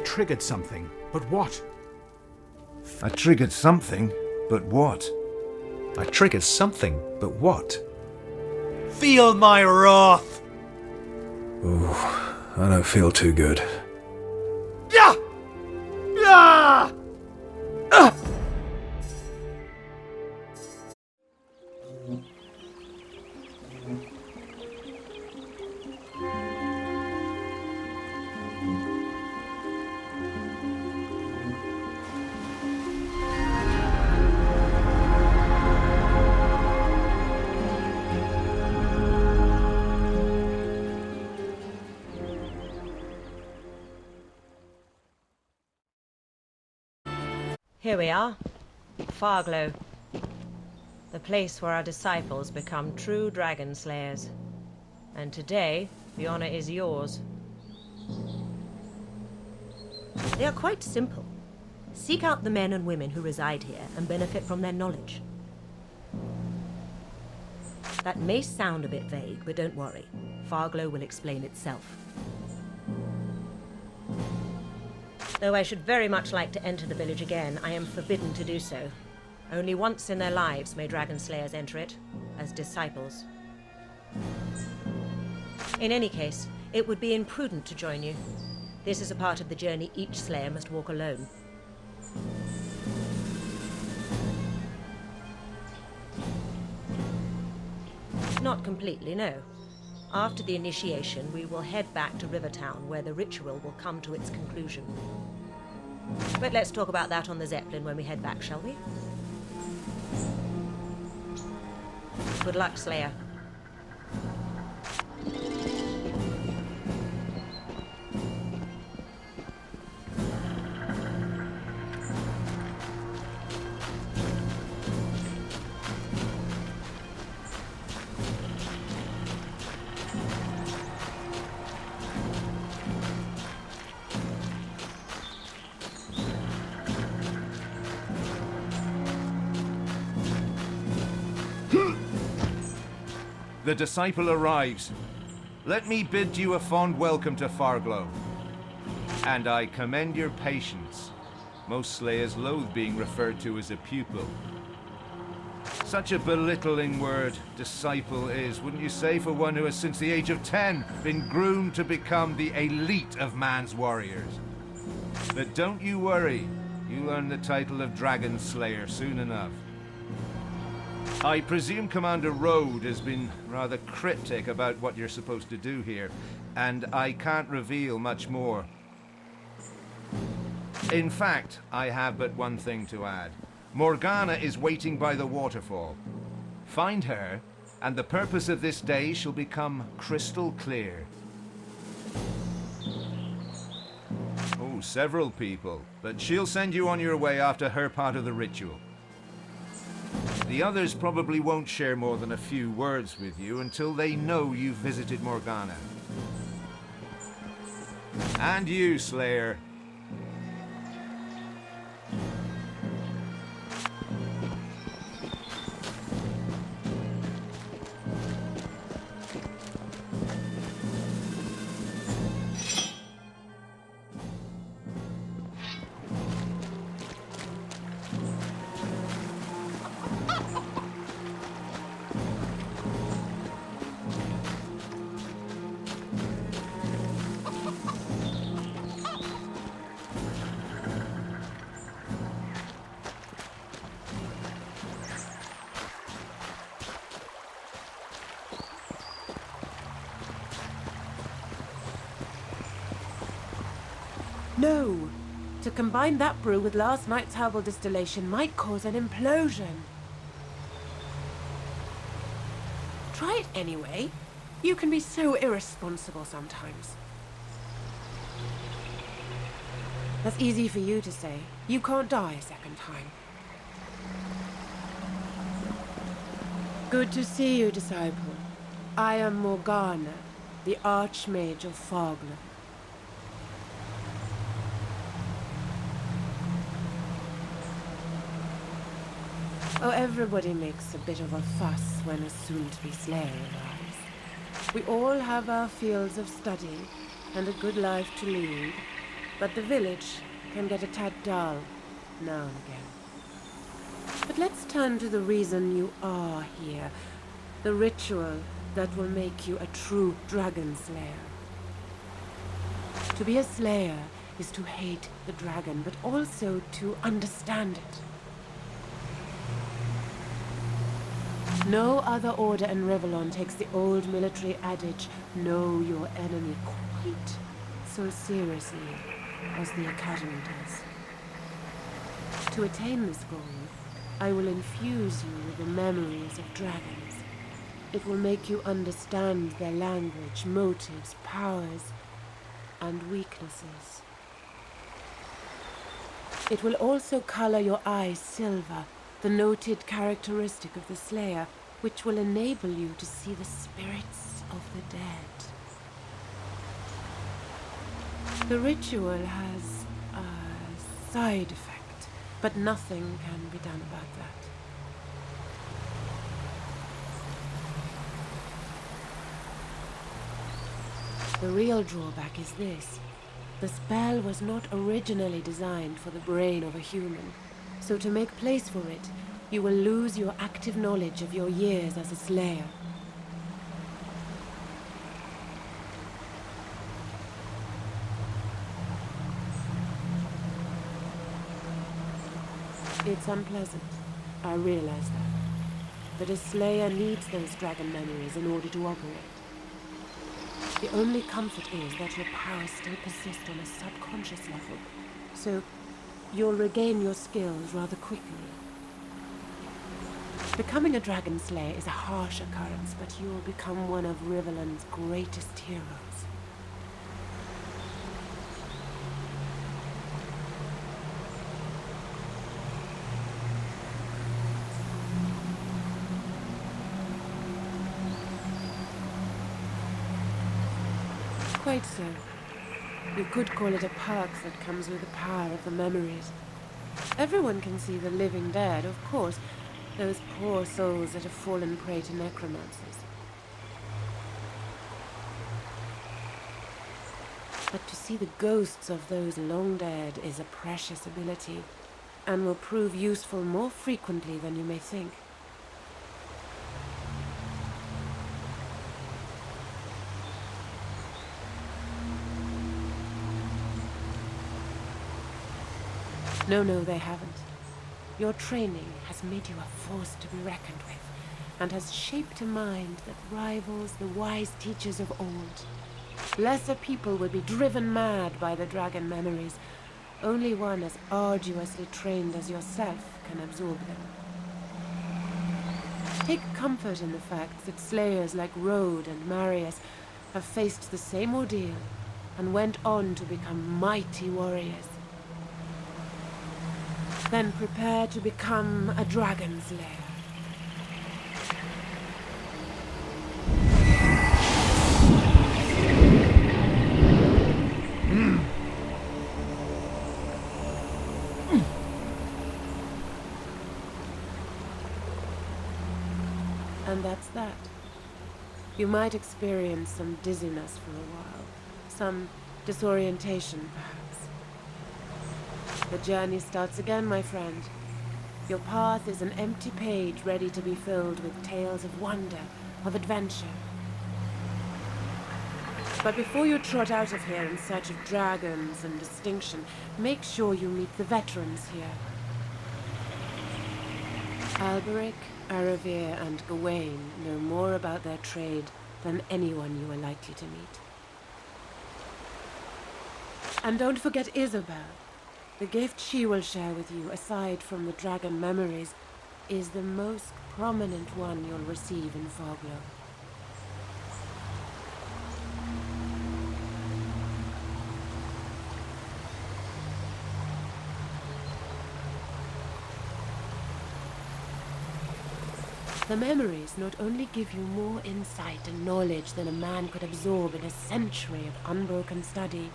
triggered something, but what? I triggered something, but what? I triggered something, but what? Feel my wrath! Ooh, I don't feel too good. Yeah! Yeah! Here we are, Farglow, the place where our disciples become true dragon slayers. And today, the honor is yours. They are quite simple. Seek out the men and women who reside here and benefit from their knowledge. That may sound a bit vague, but don't worry. Farglow will explain itself. Though I should very much like to enter the village again, I am forbidden to do so. Only once in their lives may dragon slayers enter it, as disciples. In any case, it would be imprudent to join you. This is a part of the journey each slayer must walk alone. Not completely, no. After the initiation, we will head back to Rivertown, where the ritual will come to its conclusion. But let's talk about that on the Zeppelin when we head back, shall we? Good luck, Slayer. The disciple arrives. Let me bid you a fond welcome to Farglow. And I commend your patience. Most slayers loathe being referred to as a pupil. Such a belittling word, disciple is, wouldn't you say, for one who has since the age of 10 been groomed to become the elite of man's warriors. But don't you worry, you'll earn the title of Dragon Slayer soon enough. I presume Commander Rode has been rather cryptic about what you're supposed to do here, and I can't reveal much more. In fact, I have but one thing to add. Morgana is waiting by the waterfall. Find her, and the purpose of this day shall become crystal clear. Oh, several people, but she'll send you on your way after her part of the ritual. The others probably won't share more than a few words with you until they know you've visited Morgana. And you, Slayer. No! To combine that brew with last night's herbal distillation might cause an implosion. Try it anyway. You can be so irresponsible sometimes. That's easy for you to say. You can't die a second time. Good to see you, disciple. I am Morgana, the Archmage of Farglow. Oh, everybody makes a bit of a fuss when a soon-to-be slayer arrives. We all have our fields of study and a good life to lead. but the village can get a tad dull now and again. But let's turn to the reason you are here, the ritual that will make you a true dragon slayer. To be a slayer is to hate the dragon, but also to understand it. No other order in Rivellon takes the old military adage, know your enemy, quite so seriously as the Academy does. To attain this goal, I will infuse you with the memories of dragons. It will make you understand their language, motives, powers, and weaknesses. It will also color your eyes silver, the noted characteristic of the Slayer, which will enable you to see the spirits of the dead. The ritual has a side effect, but nothing can be done about that. The real drawback is this. The spell was not originally designed for the brain of a human, so to make place for it, you will lose your active knowledge of your years as a slayer. It's unpleasant, I realize that. But a slayer needs those dragon memories in order to operate. The only comfort is that your powers still persist on a subconscious level, so you'll regain your skills rather quickly. Becoming a dragon slayer is a harsh occurrence, but you'll become one of Rivellon's greatest heroes. Quite so. You could call it a perk that comes with the power of the memories. Everyone can see the living dead, of course, those poor souls that have fallen prey to necromancers. But to see the ghosts of those long dead is a precious ability, and will prove useful more frequently than you may think. No, they haven't. Your training has made you a force to be reckoned with, and has shaped a mind that rivals the wise teachers of old. Lesser people would be driven mad by the dragon memories. Only one as arduously trained as yourself can absorb them. Take comfort in the fact that slayers like Rode and Marius have faced the same ordeal, and went on to become mighty warriors. Then prepare to become a dragon slayer. And that's that. You might experience some dizziness for a while, some disorientation perhaps. The journey starts again, my friend. Your path is an empty page ready to be filled with tales of wonder, of adventure. But before you trot out of here in search of dragons and distinction, make sure you meet the veterans here. Alberic, Aravir, and Gawain know more about their trade than anyone you are likely to meet. And don't forget Isabel. The gift she will share with you, aside from the dragon memories, is the most prominent one you'll receive in Foglow. The memories not only give you more insight and knowledge than a man could absorb in a century of unbroken study,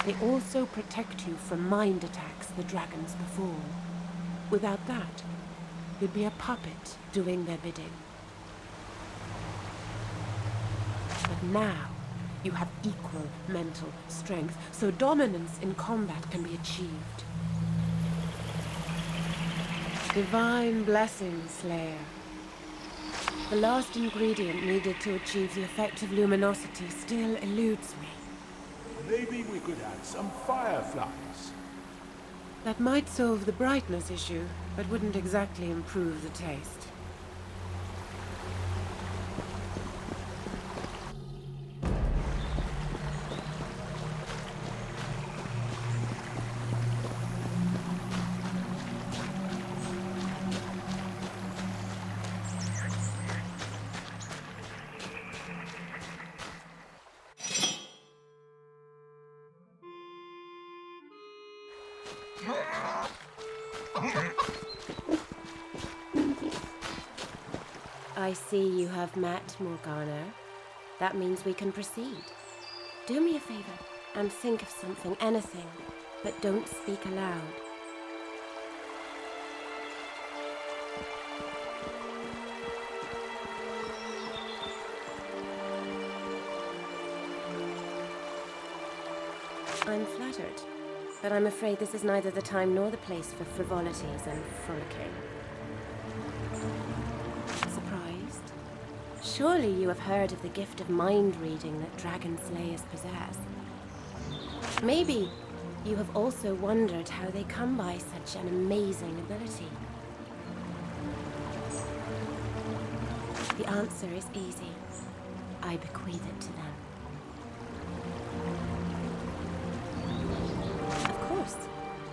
they also protect you from mind attacks the dragons perform. Without that, you'd be a puppet doing their bidding. But now, You have equal mental strength, so dominance in combat can be achieved. Divine blessing, Slayer. The last ingredient needed to achieve the effect of luminosity still eludes me. Maybe we could add some fireflies. That might solve the brightness issue, but wouldn't exactly improve the taste. I see you have met Morgana. That means we can proceed. Do me a favor and think of something, anything, but don't speak aloud. I'm flattered, but I'm afraid this is neither the time nor the place for frivolities and frolicking. Surprised? Surely you have heard of the gift of mind reading that dragon slayers possess. Maybe you have also wondered how they come by such an amazing ability. The answer is easy. I bequeath it to them. Of course,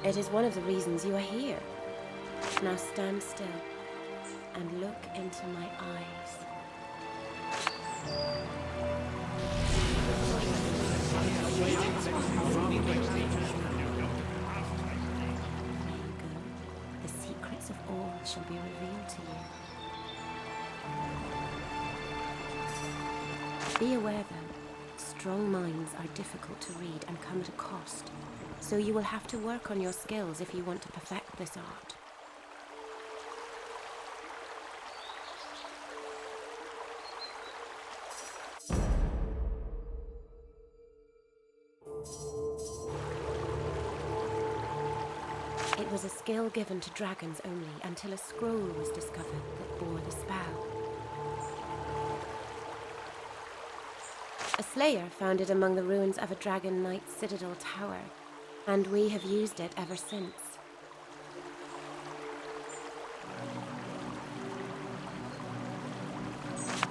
it is one of the reasons you are here. Now stand still and look into my eyes. There you go. The secrets of all shall be revealed to you. Be aware, though, strong minds are difficult to read and come at a cost. So you will have to work on your skills if you want to perfect this art. It was a skill given to dragons only until a scroll was discovered that bore the spell. A slayer found it among the ruins of a dragon knight's citadel tower, and we have used it ever since.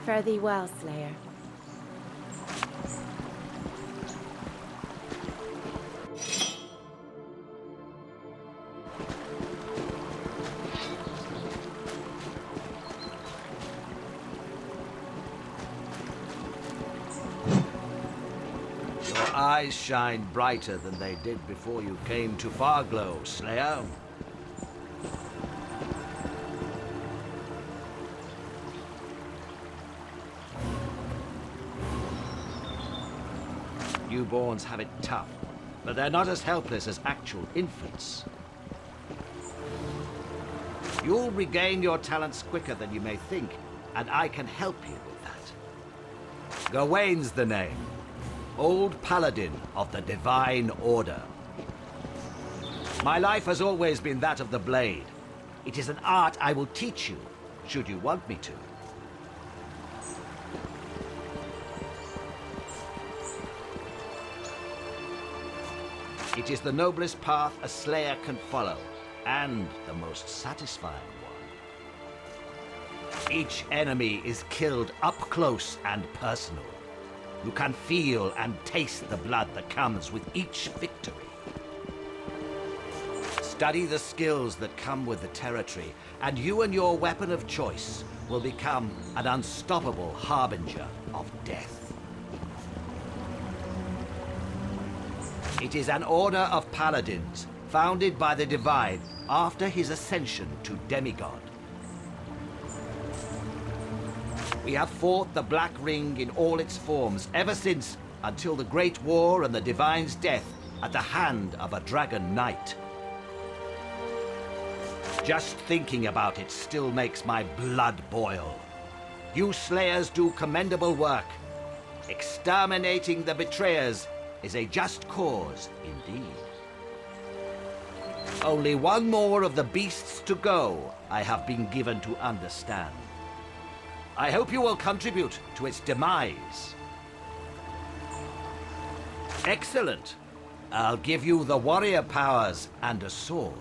Fare thee well, Slayer. Your eyes shine brighter than they did before you came to Farglow, Slayer. Newborns have it tough, but they're not as helpless as actual infants. You'll regain your talents quicker than you may think, and I can help you with that. Gawain's the name. Old Paladin of the Divine Order. My life has always been that of the blade. It is an art I will teach you, should you want me to. It is the noblest path a slayer can follow, and the most satisfying one. Each enemy is killed up close and personal. You can feel and taste the blood that comes with each victory. Study the skills that come with the territory, and you and your weapon of choice will become an unstoppable harbinger of death. It is an order of paladins, founded by the Divine after his ascension to demigod. We have fought the Black Ring in all its forms ever since, until the Great War and the Divine's death at the hand of a Dragon Knight. Just thinking about it still makes my blood boil. You Slayers do commendable work, Exterminating the betrayers is a just cause indeed. Only one more of the beasts to go, I have been given to understand. I hope you will contribute to its demise. Excellent. I'll give you the warrior powers and a sword.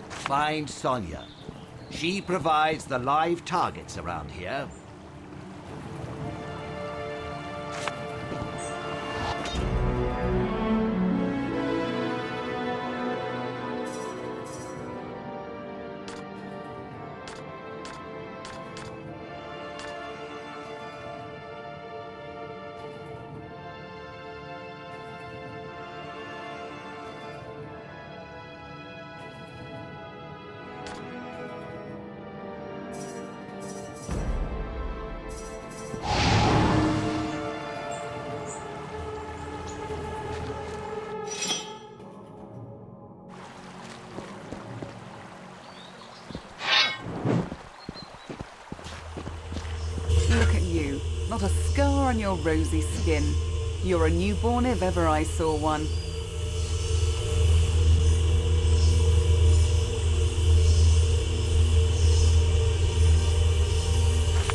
Find Sonya. She provides the live targets around here. Look at you. Not a scar on your rosy skin. You're a newborn if ever I saw one.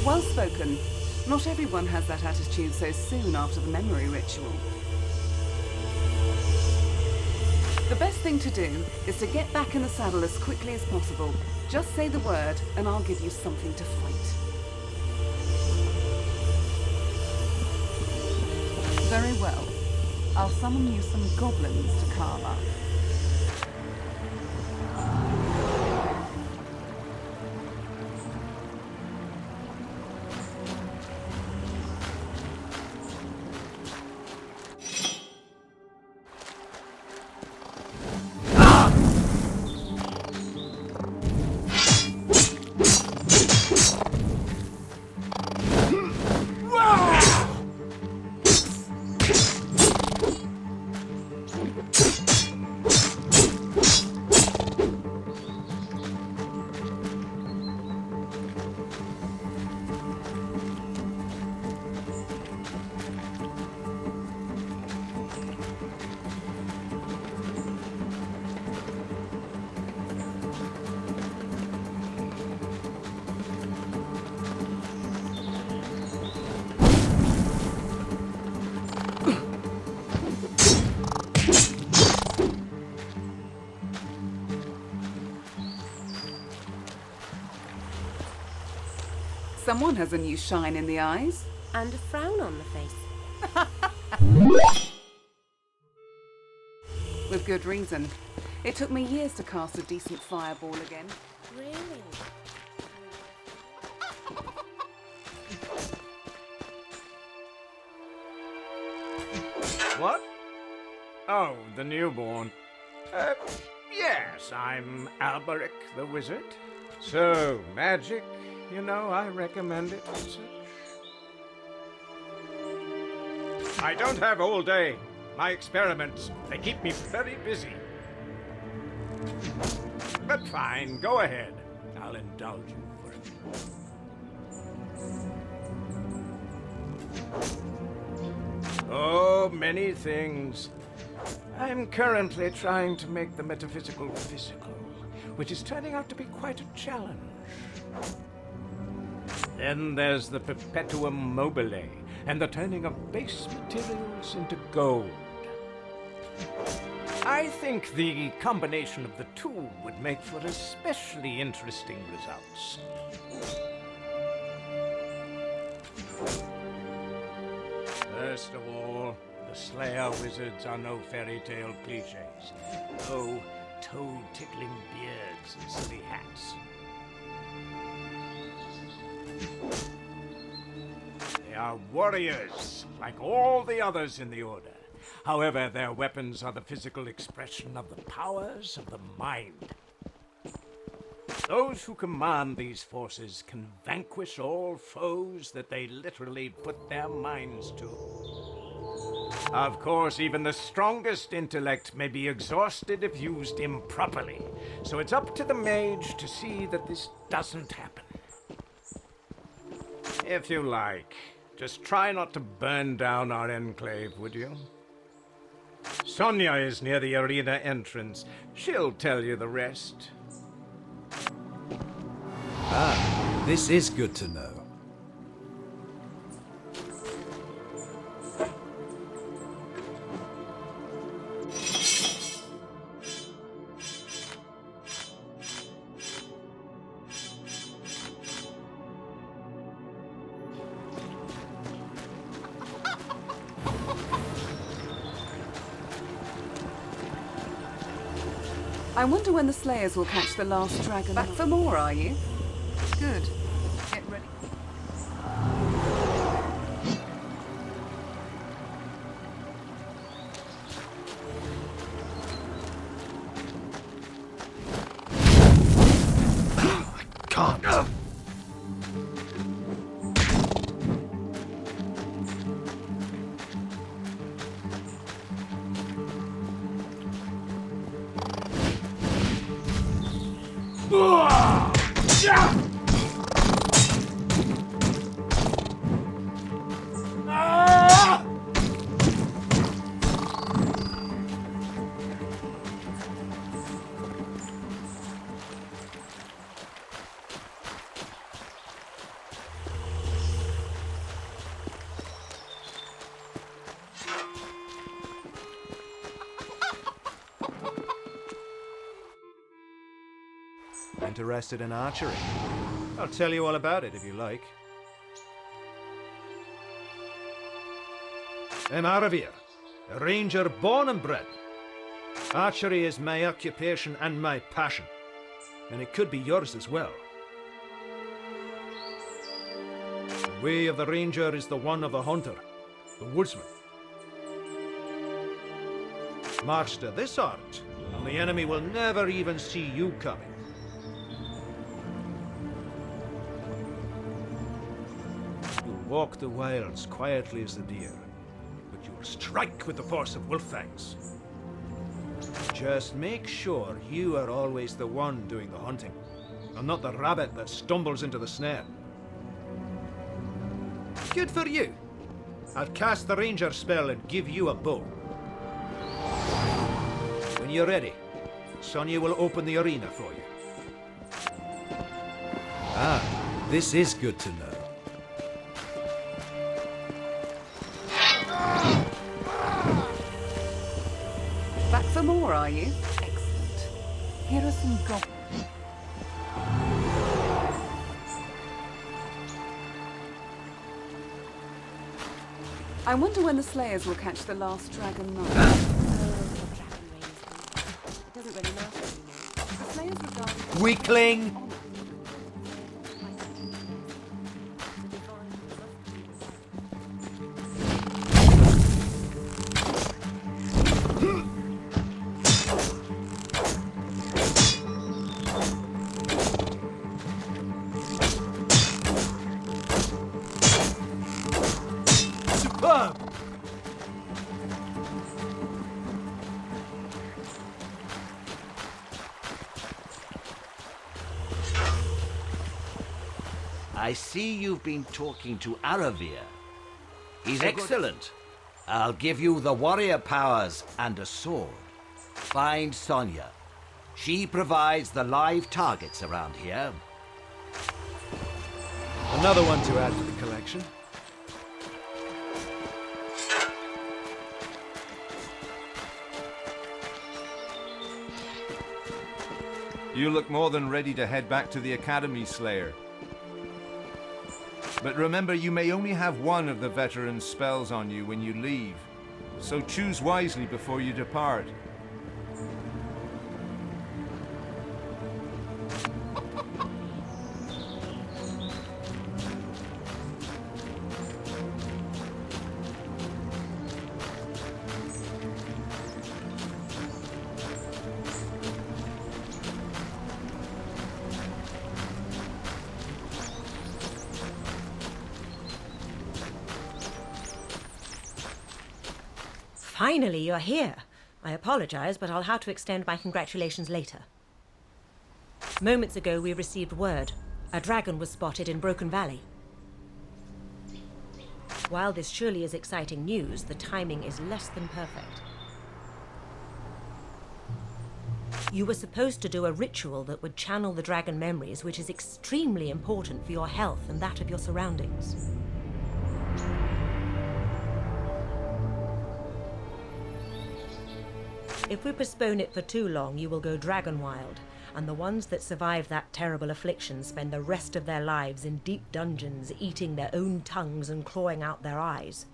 Well spoken. Not everyone has that attitude so soon after the memory ritual. The best thing to do is to get back in the saddle as quickly as possible. Just say the word and I'll give you something to fight. Very well. I'll summon you some goblins to carve up. Someone has a new shine in the eyes. And a frown on the face. With good reason. It took me years to cast a decent fireball again. Really? What? Oh, the newborn. Yes, I'm Alberic the Wizard. So, magic, you know, I recommend it and such. I don't have all day. My experiments, they keep me very busy. But fine, go ahead. I'll indulge you for a few. Oh, many things. I'm currently trying to make the metaphysical physical, which is turning out to be quite a challenge. Then there's the perpetuum mobile, and the turning of base materials into gold. I think the combination of the two would make for especially interesting results. First of all, the Slayer wizards are no fairy tale cliches. No toad-tickling beards and silly hats. They are warriors, like all the others in the Order. However, their weapons are the physical expression of the powers of the mind. Those who command these forces can vanquish all foes that they literally put their minds to. Of course, even the strongest intellect may be exhausted if used improperly, so it's up to the mage to see that this doesn't happen. If you like, Just try not to burn down our enclave, would you? Sonia is near the arena entrance. She'll tell you the rest. Ah, this is good to know. I wonder when the Slayers will catch the last dragon. Back for more, are you? Good. Get ready. I can't. Interested in archery? I'll tell you all about it if you like. I'm Aravir, a ranger born and bred. Archery is my occupation and my passion, and it could be yours as well. The way of the ranger is the one of the hunter, the woodsman. Master this art, and the enemy will never even see you coming. You'll walk the wilds quietly as the deer, but you'll strike with the force of wolf fangs. Just make sure you are always the one doing the hunting, and not the rabbit that stumbles into the snare. Good for you! I'll cast the ranger spell and give you a bow. When you're ready, Sonia will open the arena for you. Ah, this is good to know. Back for more, are you? Excellent. Here are some goblins. I wonder when the Slayers will catch the last dragon knight. It doesn't really matter anymore. The Slayers regard Weakling! Superb! I see you've been talking to Aravir. He's excellent. I'll give you the warrior powers and a sword. Find Sonia. She provides the live targets around here. Another one to add to the collection. You look more than ready to head back to the Academy, Slayer. But remember, you may only have one of the veteran spells on you when you leave, so choose wisely before you depart. Finally, you're here. I apologize, but I'll have to extend my congratulations later. Moments ago, we received word. A dragon was spotted in Broken Valley. While this surely is exciting news, the timing is less than perfect. You were supposed to do a ritual that would channel the dragon memories, which is extremely important for your health and that of your surroundings. If we postpone it for too long, you will go dragon wild, and the ones that survive that terrible affliction spend the rest of their lives in deep dungeons, eating their own tongues and clawing out their eyes.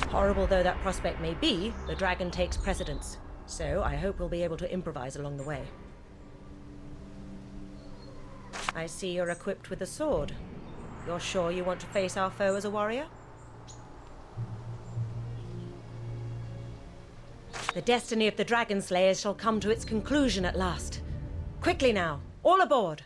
Horrible though that prospect may be, the dragon takes precedence, so I hope we'll be able to improvise along the way. I see you're equipped with a sword. You're sure you want to face our foe as a warrior? The destiny of the Dragon Slayers shall come to its conclusion at last. Quickly now, all aboard!